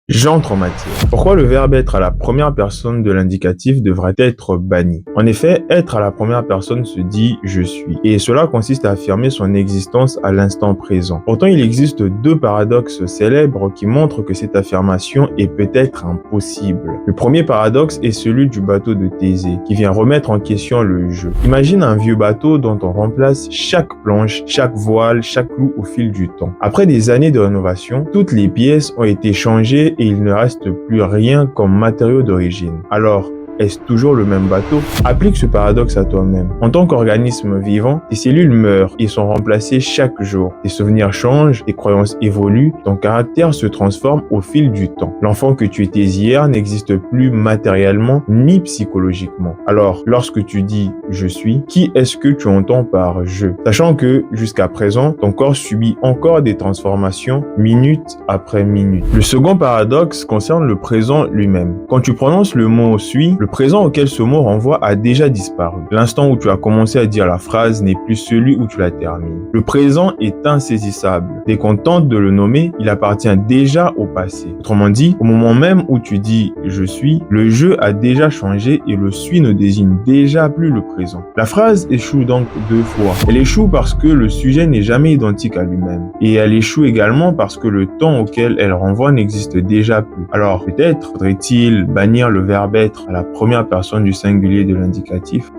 J'entre en matière. Pourquoi le verbe être à la première personne de l'indicatif devrait être banni? En effet, être à la première personne se dit « je suis » et cela consiste à affirmer son existence à l'instant présent. Pourtant, il existe deux paradoxes célèbres qui montrent que cette affirmation est peut-être impossible. Le premier paradoxe est celui du bateau de Thésée, qui vient remettre en question le jeu. Imagine un vieux bateau dont on remplace chaque planche, chaque voile, chaque clou au fil du temps. Après des années de rénovation, toutes les pièces ont été changées et il ne reste plus rien comme matériau d'origine. Alors, est-ce toujours le même bateau? Applique ce paradoxe à toi-même. En tant qu'organisme vivant, tes cellules meurent et sont remplacées chaque jour. Tes souvenirs changent, tes croyances évoluent, ton caractère se transforme au fil du temps. L'enfant que tu étais hier n'existe plus matériellement ni psychologiquement. Alors, lorsque tu dis « je suis », qui est-ce que tu entends par « je », sachant que, jusqu'à présent, ton corps subit encore des transformations minute après minute. Le second paradoxe concerne le présent lui-même. Quand tu prononces le mot « suis », le présent auquel ce mot renvoie a déjà disparu. L'instant où tu as commencé à dire la phrase n'est plus celui où tu la termines. Le présent est insaisissable. Dès qu'on tente de le nommer, il appartient déjà au passé. Autrement dit, au moment même où tu dis « je suis », le jeu a déjà changé et le « suis » ne désigne déjà plus le présent. La phrase échoue donc deux fois. Elle échoue parce que le sujet n'est jamais identique à lui-même. Et elle échoue également parce que le temps auquel elle renvoie n'existe déjà plus. Alors peut-être faudrait-il bannir le verbe être à la première personne du singulier de l'indicatif.